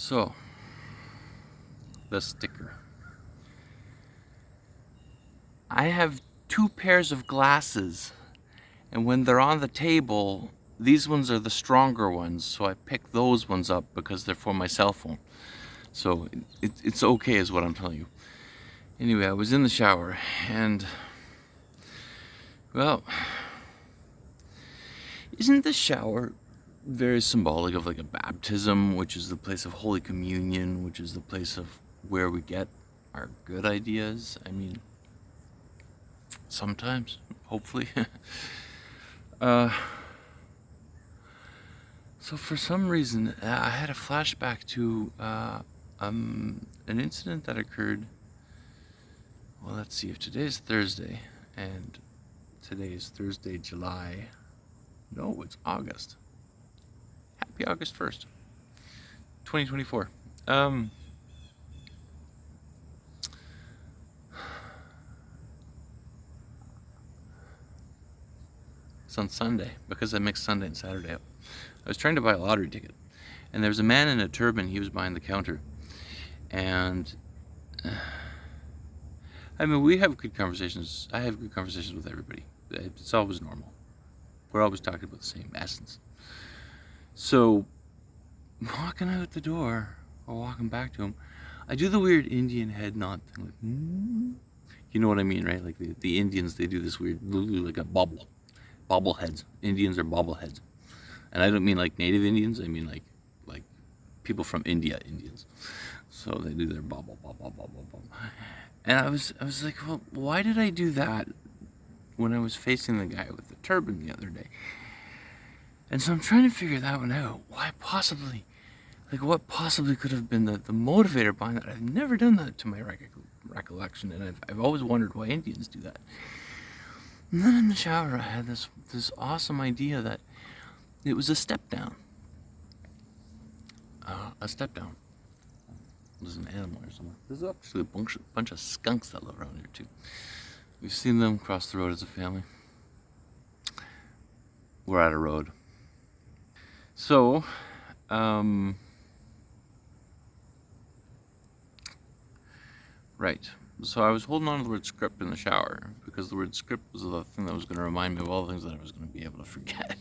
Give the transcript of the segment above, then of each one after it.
So, the sticker. I have two pairs of glasses, and when they're on the table, these ones are the stronger ones, so I pick those ones up because they're for my cell phone. So it's okay is what I'm telling you. Anyway, I was in the shower, and, well, isn't the shower very symbolic of like a baptism, which is the place of Holy Communion, which is the place of where we get our good ideas? I mean, sometimes, hopefully. So for some reason, I had a flashback to an incident that occurred. Well, let's see, if today's Thursday, and today is Thursday, July. No, it's August. Happy August 1st, 2024. It's on Sunday, because I mixed Sunday and Saturday up. I was trying to buy a lottery ticket, and there was a man in a turban. He was behind the counter, and I mean, we have good conversations. I have good conversations with everybody. It's always normal. We're always talking about the same essence. So, walking out the door, or walking back to him, I do the weird Indian head nod thing, like, you know what I mean, right? Like the Indians, they do this weird, like a bobbleheads. Indians are bobbleheads. And I don't mean like native Indians, I mean like people from India Indians. So they do their bobble. And I was like, well, why did I do that when I was facing the guy with the turban the other day? And so I'm trying to figure that one out. Why possibly? Like, what possibly could have been the motivator behind that? I've never done that to my recollection, and I've always wondered why Indians do that. And then in the shower, I had this awesome idea that it was a step down. A step down. There's an animal or somewhere. There's actually a bunch of skunks that live around here too. We've seen them cross the road as a family. We're at a road. So, right. So I was holding on to the word script in the shower because the word script was the thing that was going to remind me of all the things that I was going to be able to forget.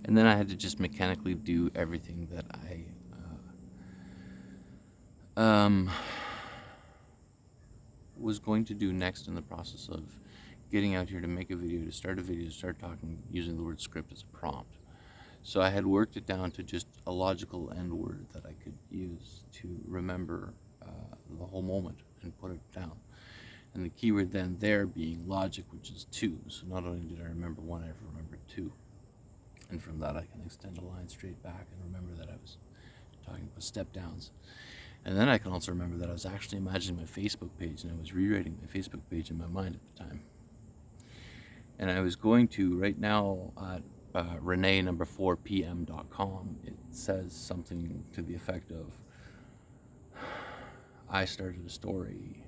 And then I had to just mechanically do everything that I was going to do next in the process of getting out here to make a video, to start a video, to start talking, using the word script as a prompt. So I had worked it down to just a logical end word that I could use to remember the whole moment and put it down. And the keyword then there being logic, which is two. So not only did I remember one, I remembered two. And from that I can extend a line straight back and remember that I was talking about step downs. And then I can also remember that I was actually imagining my Facebook page, and I was rewriting my Facebook page in my mind at the time. And I was going to, right now, at renee4pm.com, it says something to the effect of, I started a story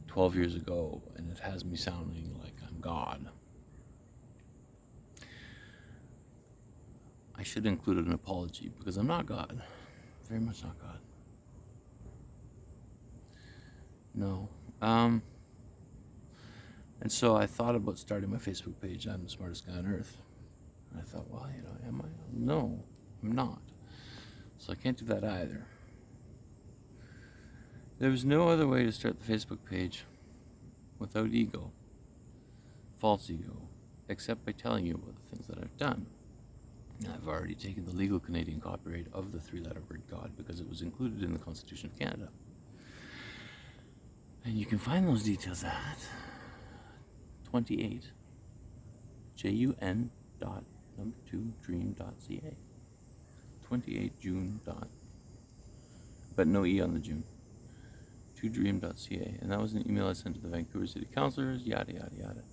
12 years ago, and it has me sounding like I'm God. I should include an apology, because I'm not God. Very much not God. No. And so I thought about starting my Facebook page, I'm the smartest guy on earth. And I thought, well, am I? No, I'm not. So I can't do that either. There was no other way to start the Facebook page without ego, false ego, except by telling you about the things that I've done. And I've already taken the legal Canadian copyright of the three-letter word God because it was included in the Constitution of Canada. And you can find those details at 28 jun.2dream.ca. 28 June. But no E on the June. 2dream.ca. And that was an email I sent to the Vancouver City Councillors, yada yada yada.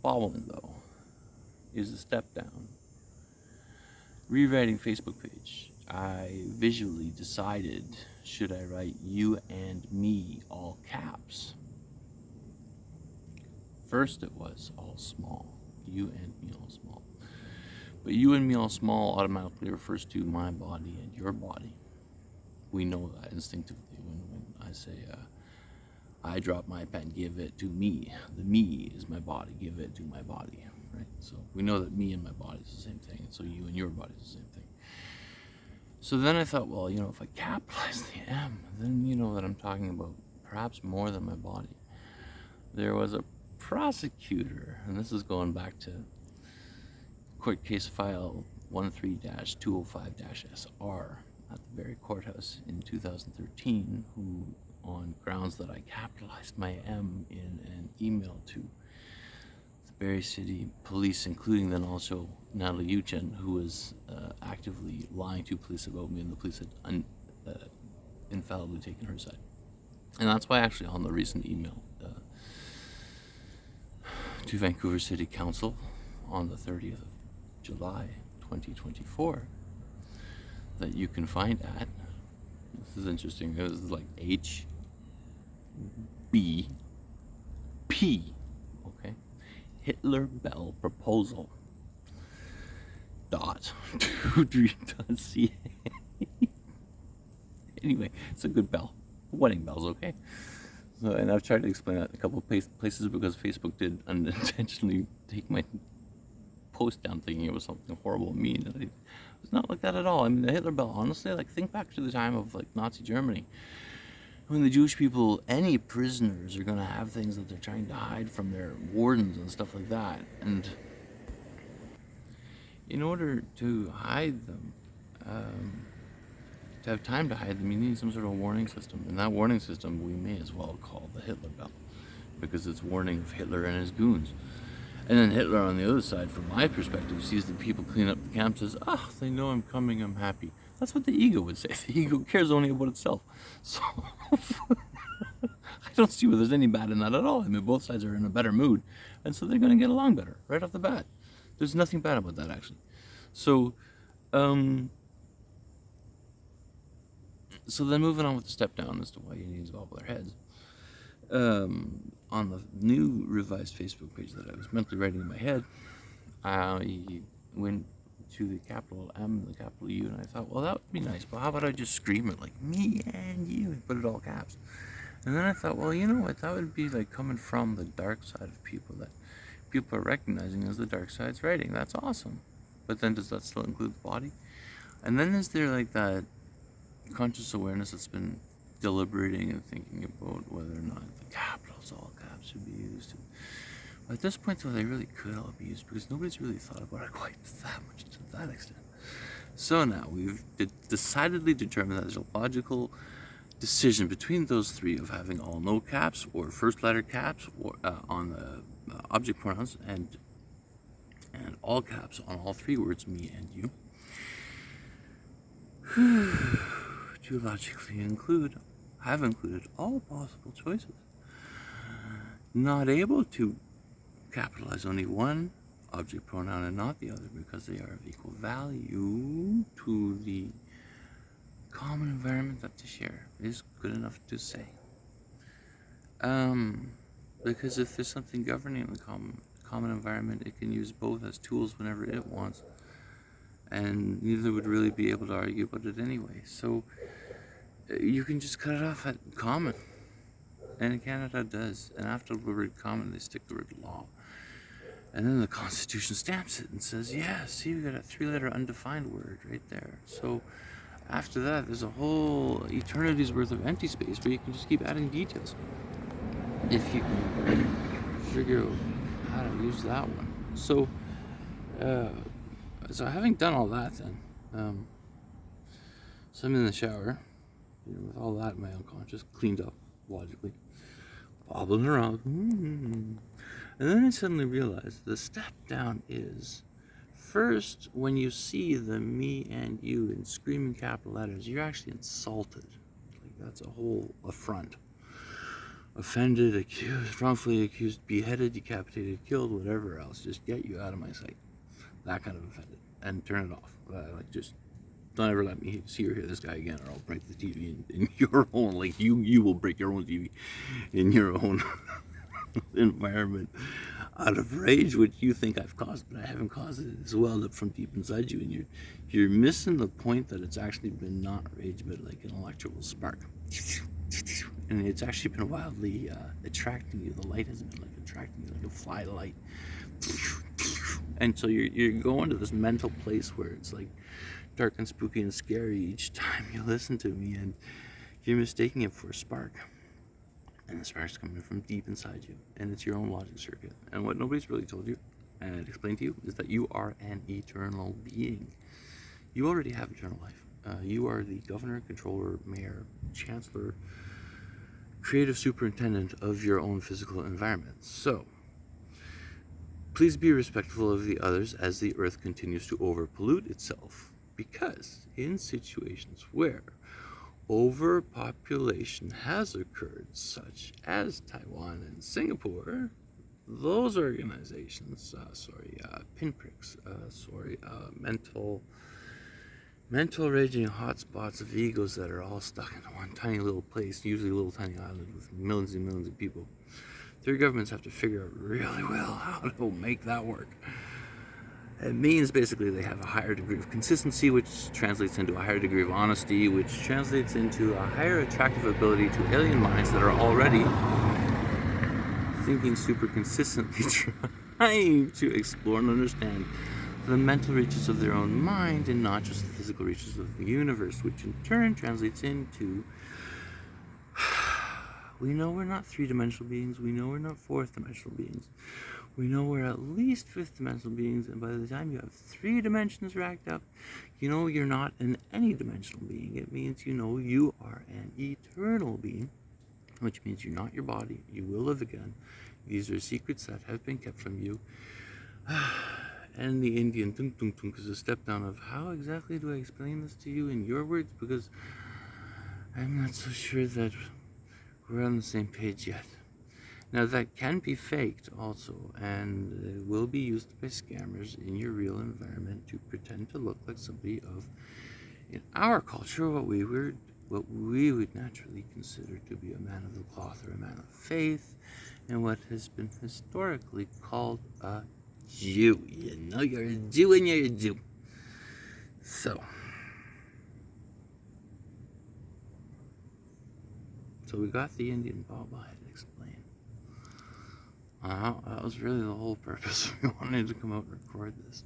Following, though, is the step down. Rewriting Facebook page. I visually decided, should I write you and me all caps? First it was all small. You and me all small. But you and me all small automatically refers to my body and your body. We know that instinctively when I say, I drop my pen, give it to me. The me is my body, give it to my body, right? So we know that me and my body is the same thing, and so you and your body is the same thing. So then I thought, well, if I capitalize the M, then you know that I'm talking about perhaps more than my body. There was a prosecutor, and this is going back to court case file 13-205-SR at the Barrie Courthouse in 2013, who, on grounds that I capitalized my M in an email to the Barrie City Police, including then also Natalie Yuchen, who was actively lying to police about me, and the police had infallibly taken her side. And that's why actually on the recent email to Vancouver City Council on the 30th of July 2024 that you can find at, this is interesting, this is like HBP, okay, Hitler Bell Proposal .2dream.ca. Anyway, it's a good bell. Wedding bells, okay? So, and I've tried to explain that in a couple of places because Facebook did unintentionally take my post down thinking it was something horrible and mean. And it's not like that at all. I mean, the Hitler Bell, honestly, like, think back to the time of, like, Nazi Germany, when the Jewish people, any prisoners, are going to have things that they're trying to hide from their wardens and stuff like that. And in order to hide them, to have time to hide them, you need some sort of warning system. And that warning system we may as well call the Hitler Bell, because it's warning of Hitler and his goons. And then Hitler, on the other side, from my perspective, sees the people clean up the camp, says, they know I'm coming, I'm happy. That's what the ego would say. The ego cares only about itself. So I don't see where there's any bad in that at all. I mean, both sides are in a better mood, and so they're going to get along better right off the bat. There's nothing bad about that, actually. So then moving on with the step down as to why you need to wobble their heads. On the new revised Facebook page that I was mentally writing in my head, I went to the capital M and the capital U, and I thought, well, that would be nice, but how about I just scream it like me and you and put it all caps? And then I thought, well, you know what, that would be like coming from the dark side of people that people are recognizing as the dark side's writing. That's awesome. But then does that still include the body? And then is there like that conscious awareness that's been deliberating and thinking about whether or not the capitals, all caps, should be used? At this point, though, they really could all be used because nobody's really thought about it quite that much to that extent. So now we've decidedly determined that there's a logical decision between those three of having all no caps or first letter caps or, on the object pronouns and all caps on all three words, me and you, to logically have included all possible choices. Not able to capitalize only one object pronoun and not the other because they are of equal value to the common environment that they share is good enough to say. Because if there's something governing the common environment, it can use both as tools whenever it wants, and neither would really be able to argue about it anyway. So you can just cut it off at common, and Canada does. And after the word common, they stick the word law. And then the Constitution stamps it and says, yeah, see, we got a 3-letter undefined word right there. So after that, there's a whole eternity's worth of empty space where you can just keep adding details if you can figure out how to use that one. So, having done all that, then, so I'm in the shower, with all that in my unconscious, cleaned up logically, bobbling around. And then I suddenly realized the step down is, first, when you see the me and you in screaming capital letters, you're actually insulted. Like, that's a whole affront. Offended, accused, wrongfully accused, beheaded, decapitated, killed, whatever else. Just get you out of my sight. That kind of offended. And turn it off. Just don't ever let me see or hear this guy again, or I'll break the TV in your own, like you will break your own TV in your own environment. out of rage, which you think I've caused, but I haven't caused it. It's welled up from deep inside you, and you're missing the point that it's actually been not rage, but like an electrical spark. And it's actually been wildly attracting you. The light has been like attracting you, like a fly light. And so you're going to this mental place where it's like dark and spooky and scary each time you listen to me, and you're mistaking it for a spark. And the spark's coming from deep inside you, and it's your own logic circuit. And what nobody's really told you and explained to you is that you are an eternal being. You already have eternal life. You are the governor, controller, mayor, chancellor, creative superintendent of your own physical environment. So, please be respectful of the others as the earth continues to overpollute itself. Because in situations where overpopulation has occurred, such as Taiwan and Singapore, those organizations, pinpricks, mental raging hotspots of egos that are all stuck in one tiny little place, usually a little tiny island with millions and millions of people. Their governments have to figure out really well how to make that work. It means basically they have a higher degree of consistency, which translates into a higher degree of honesty, which translates into a higher attractive ability to alien minds that are already thinking super consistently, trying to explore and understand the mental reaches of their own mind and not just the physical reaches of the universe, which in turn translates into we know we're not three-dimensional beings, we know we're not fourth-dimensional beings. We know we're at least fifth-dimensional beings, and by the time you have 3 dimensions racked up, you know you're not an any-dimensional being. It means you know you are an eternal being, which means you're not your body. You will live again. These are secrets that have been kept from you. And the Indian tung-tung-tung is a step down of how exactly do I explain this to you in your words, because I'm not so sure that we're on the same page yet. Now that can be faked also, and it will be used by scammers in your real environment to pretend to look like somebody of, in our culture, what we would naturally consider to be a man of the cloth or a man of faith, and what has been historically called a Jew. You know you're a Jew and you're a Jew. So we got the Indian bobblehead explained. That was really the whole purpose. We wanted to come out and record this.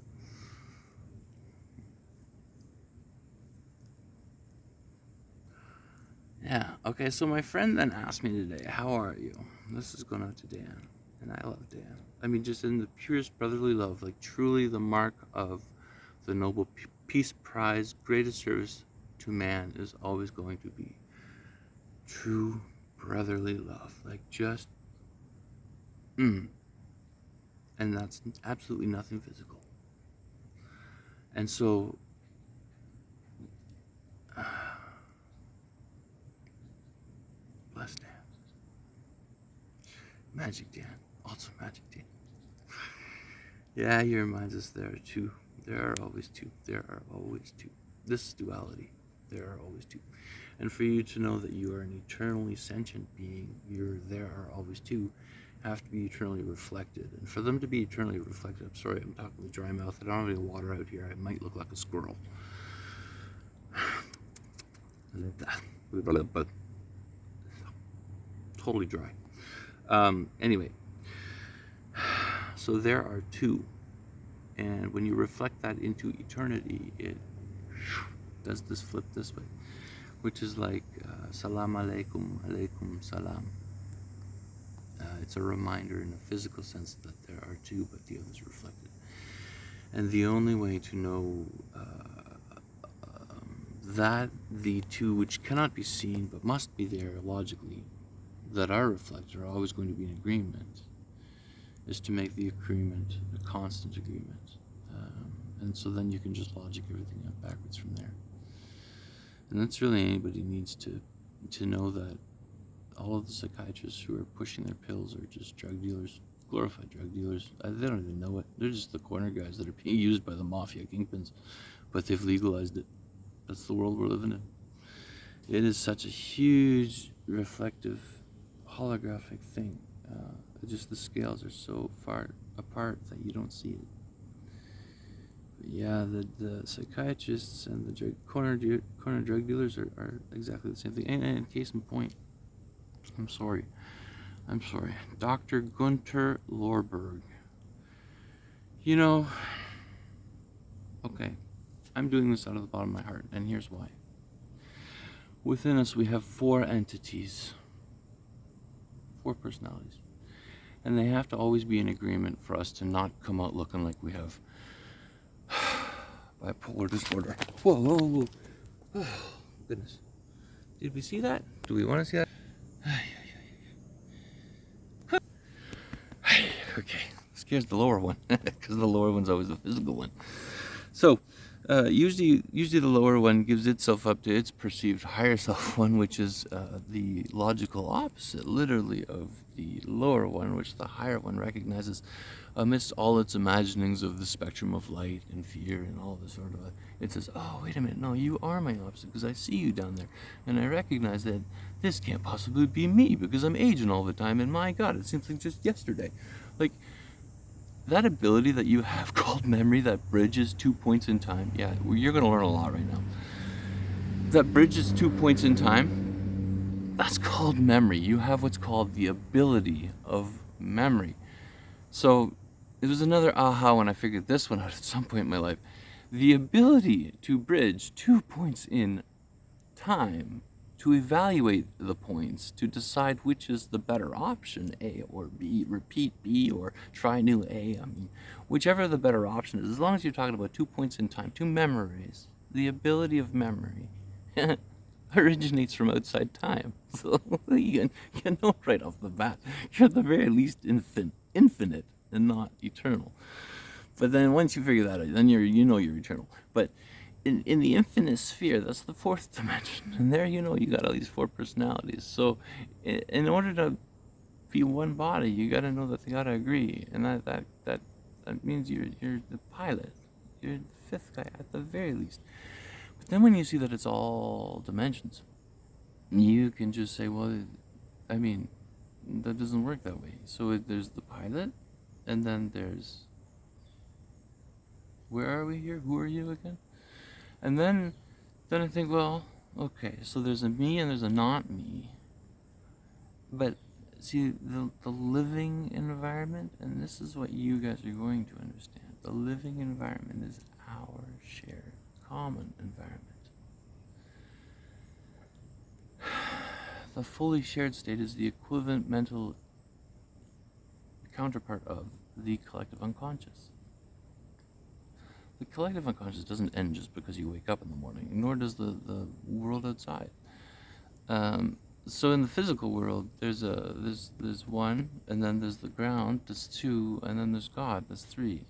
Yeah, okay, so my friend then asked me today, how are you? This is going out to Dan, and I love Dan. I mean, just in the purest brotherly love, like truly the mark of the Nobel Peace Prize, greatest service to man is always going to be true brotherly love, like just and that's absolutely nothing physical. And so bless Dan, Magic Dan, also Magic Dan. Yeah, he reminds us there are two. There are always two. There are always two. This duality, there are always two. And for you to know that you are an eternally sentient being, there are always two, have to be eternally reflected. And for them to be eternally reflected, I'm sorry, I'm talking with dry mouth. I don't have any water out here. I might look like a squirrel. But totally dry. Anyway, so there are two. And when you reflect that into eternity, it does this flip this way, which is like salam alaikum, alaikum salam. It's a reminder in a physical sense that there are two, but the other is reflected. And the only way to know that the two, which cannot be seen but must be there logically, that are reflected, are always going to be in agreement, is to make the agreement a constant agreement. And so then you can just logic everything up backwards from there. And that's really anybody needs to know that all of the psychiatrists who are pushing their pills are just drug dealers, glorified drug dealers. They don't even know it. They're just the corner guys that are being used by the mafia kingpins, but they've legalized it. That's the world we're living in. It is such a huge, reflective, holographic thing. Just the scales are so far apart that you don't see it. But yeah, the psychiatrists and the corner drug dealers are exactly the same thing. And case in point, I'm sorry, Dr. Gunther Lorberg. You know, okay, I'm doing this out of the bottom of my heart, and here's why. Within us, we have 4 entities, 4 personalities. And they have to always be in agreement for us to not come out looking like we have bipolar disorder. Whoa. Oh, goodness. Did we see that? Do we want to see that? Okay. Scares the lower one, because the lower one's always the physical one. So, usually the lower one gives itself up to its perceived higher self one, which is the logical opposite, literally, of the lower one, which the higher one recognizes amidst all its imaginings of the spectrum of light and fear and all this sort of. It says, oh, wait a minute, no, you are my opposite, because I see you down there, and I recognize that this can't possibly be me, because I'm aging all the time, and my God, it seems like just yesterday. Like, that ability that you have called memory that bridges 2 points in time, yeah, you're going to learn a lot right now. That bridges 2 points in time, that's called memory. You have what's called the ability of memory. So it was another aha when I figured this one out at some point in my life. The ability to bridge 2 points in time, to evaluate the points, to decide which is the better option, A or B, repeat B or try new A. I mean, whichever the better option is, as long as you're talking about 2 points in time, 2 memories, the ability of memory originates from outside time. So you know right off the bat, you're at the very least infinite and not eternal. But then once you figure that out, then you're eternal. But in the infinite sphere, that's the 4th dimension, and there you got all these 4 personalities. So in order to be one body, you got to know that they got to agree, and that means you're the pilot, you're the 5th guy at the very least. But then when you see that it's all dimensions, you can just say, well, I mean, that doesn't work that way. So there's the pilot, and then there's, where are we here? Who are you again? And then I think, well, okay, so there's a me and there's a not me. But see, the living environment, and this is what you guys are going to understand, the living environment is our shared common environment. The fully shared state is the equivalent mental counterpart of the collective unconscious. The collective unconscious doesn't end just because you wake up in the morning, nor does the world outside. So in the physical world, there's 1, and then there's the ground, there's 2, and then there's God, there's 3.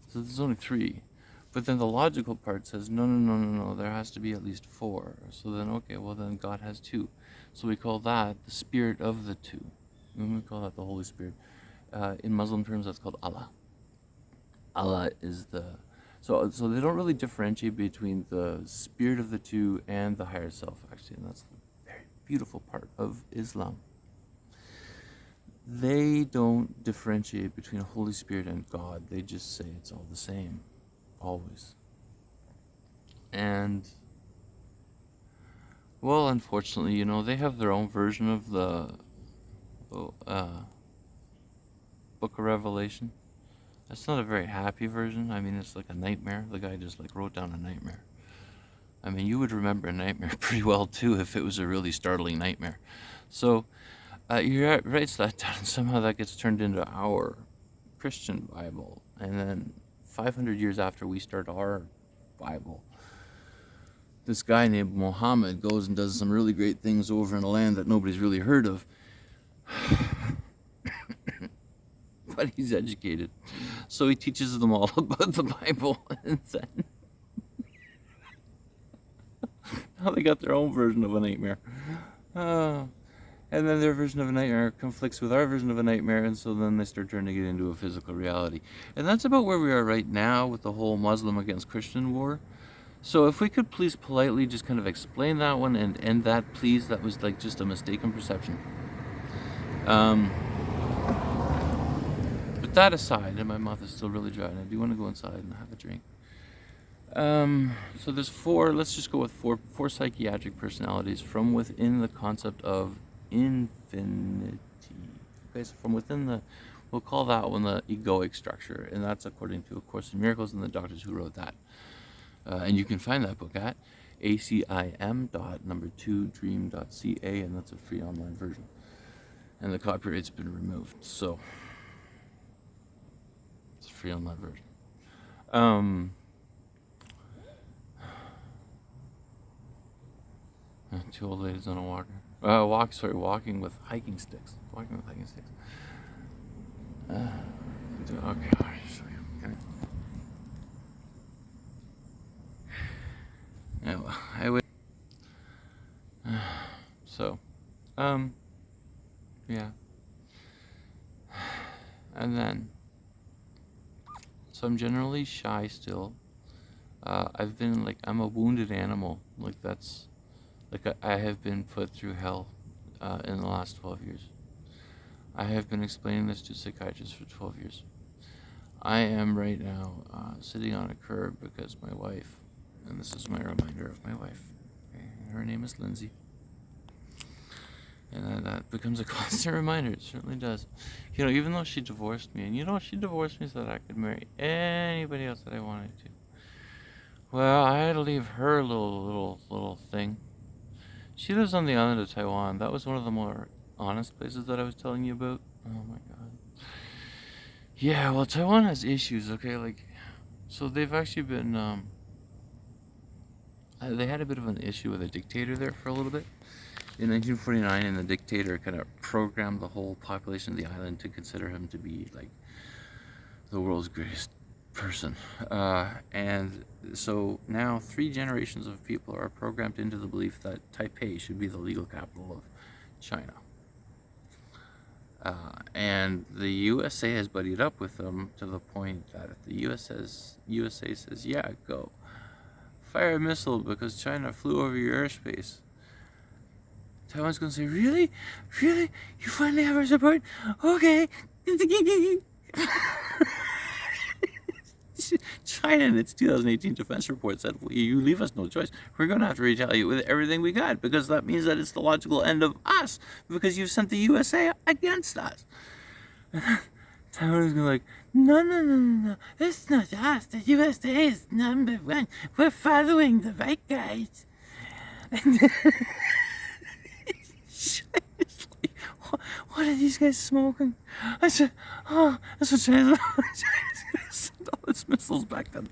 So there's only 3. But then the logical part says, no, there has to be at least 4. So then, okay, well then God has 2. So we call that the spirit of the 2. And we call that the Holy Spirit. In Muslim terms, that's called Allah. Allah is the... So they don't really differentiate between the spirit of the 2 and the higher self, actually. And that's the very beautiful part of Islam. They don't differentiate between Holy Spirit and God. They just say it's all the same. Always. And, well, unfortunately, they have their own version of the Book of Revelation. It's not a very happy version. I mean, it's like a nightmare. The guy just wrote down a nightmare. I mean, you would remember a nightmare pretty well too if it was a really startling nightmare. So he writes that down, and somehow that gets turned into our Christian Bible. And then 500 years after we start our Bible, this guy named Muhammad goes and does some really great things over in a land that nobody's really heard of. But he's educated, so he teaches them all about the Bible, and then now they got their own version of a nightmare, and then their version of a nightmare conflicts with our version of a nightmare, and so then they start turning it into a physical reality. And that's about where we are right now with the whole Muslim against Christian war. So if we could please politely just kind of explain that one and end that, please. That was just a mistaken perception. that aside, and my mouth is still really dry, and I do want to go inside and have a drink. So there's let's just go with four psychiatric personalities from within the concept of infinity. Okay, so from within we'll call that one the egoic structure, and that's according to A Course in Miracles and the doctors who wrote that. And you can find that book at acim.2dream.ca, and that's a free online version. And the copyright's been removed, so it's a free online version. Two old ladies on a walker. Walking with hiking sticks. Okay, I'll show you. Okay. Yeah, well, I would. So, yeah. And then, so I'm generally shy still. I've been I'm a wounded animal. I have been put through hell in the last 12 years. I have been explaining this to psychiatrists for 12 years. I am right now sitting on a curb because my wife, and this is my reminder of my wife, okay, her name is Lindsay. And that becomes a constant reminder, it certainly does. Even though she divorced me, and she divorced me so that I could marry anybody else that I wanted to. Well, I had to leave her little thing. She lives on the island of Taiwan. That was one of the more honest places that I was telling you about. Oh my god. Yeah, well, Taiwan has issues, okay? So they've actually been, they had a bit of an issue with a dictator there for a little bit. In 1949, and the dictator kind of programmed the whole population of the island to consider him to be, the world's greatest person. And so now 3 generations of people are programmed into the belief that Taipei should be the legal capital of China. And the USA has buddied up with them to the point that if the USA says, yeah, go, fire a missile because China flew over your airspace, Taiwan's going to say, really? Really? You finally have our support? Okay. China in its 2018 defense report said, you leave us no choice. We're going to have to retaliate with everything we got, because that means that it's the logical end of us, because you've sent the USA against us. Taiwan is going no. It's not us. The USA is number 1. We're following the right guys. What are these guys smoking? I said, oh, that's what China's sent all its missiles back to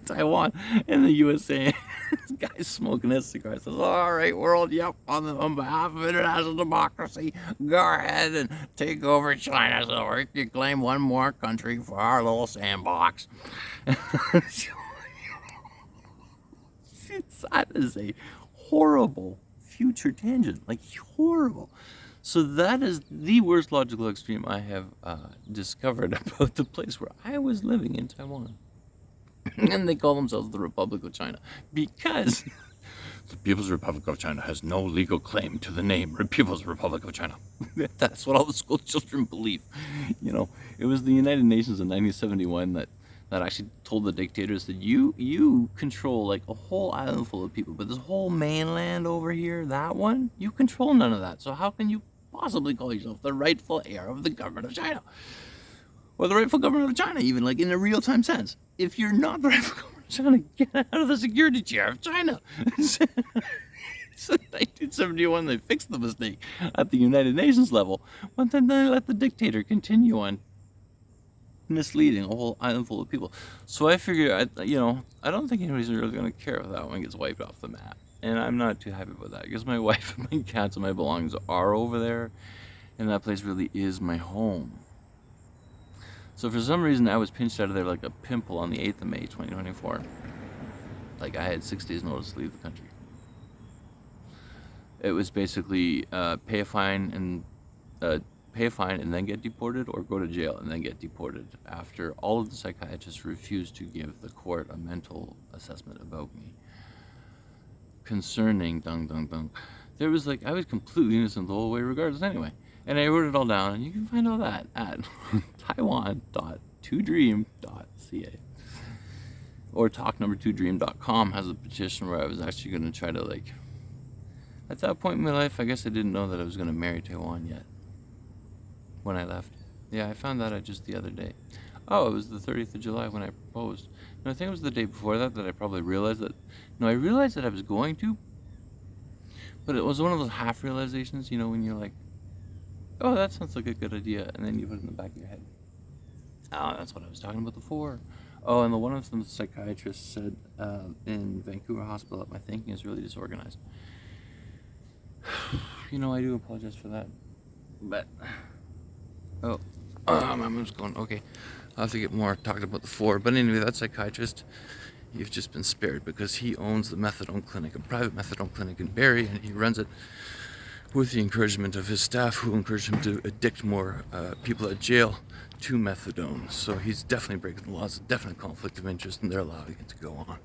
Taiwan, and the USA. This guy's smoking his cigar. Says, all right, world, yep, on behalf of international democracy, go ahead and take over China so we can claim one more country for our little sandbox. That is a horrible future tangent, horrible. So that is the worst logical extreme I have discovered about the place where I was living in Taiwan. And they call themselves the Republic of China because the People's Republic of China has no legal claim to the name People's Republic of China. That's what all the school children believe. It was the United Nations in 1971 that actually told the dictators that you control a whole island full of people, but this whole mainland over here, that one, you control none of that. So how can you possibly call yourself the rightful heir of the government of China? Or the rightful government of China, even in a real-time sense. If you're not the rightful government of China, get out of the security chair of China. So in 1971, they fixed the mistake at the United Nations level, but then they let the dictator continue on misleading a whole island full of people. So I figure, I don't think anybody's really going to care if that one gets wiped off the map. And I'm not too happy about that, because my wife and my cats and my belongings are over there, and that place really is my home. So for some reason, I was pinched out of there like a pimple on the 8th of May, 2024. I had 6 days notice to leave the country. It was basically pay a fine and then get deported, or go to jail and then get deported, after all of the psychiatrists refused to give the court a mental assessment about me concerning there was I was completely innocent the whole way regardless anyway. And I wrote it all down, and you can find all that at Taiwan.2dream.ca. Or talk2dream.com has a petition where I was actually going to try to, like, at that point in my life, I guess I didn't know that I was going to marry Taiwan yet when I left. Yeah, I found that out just the other day. Oh, it was the 30th of July when I proposed. No, I think it was the day before that I probably realized that. No, I realized that I was going to, but it was one of those half realizations, when you're like, oh, that sounds like a good idea, and then you put it in the back of your head. Oh, that's what I was talking about before. Oh, and one of the psychiatrists said in Vancouver Hospital that my thinking is really disorganized. I do apologize for that. But, my mom's going, okay, I'll have to get more talked about the 4. But anyway, that psychiatrist, you've just been spared because he owns the methadone clinic, a private methadone clinic in Barrie, and he runs it with the encouragement of his staff, who encourage him to addict more people at jail to methadone. So he's definitely breaking the laws, definitely conflict of interest, and they're allowing it to go on.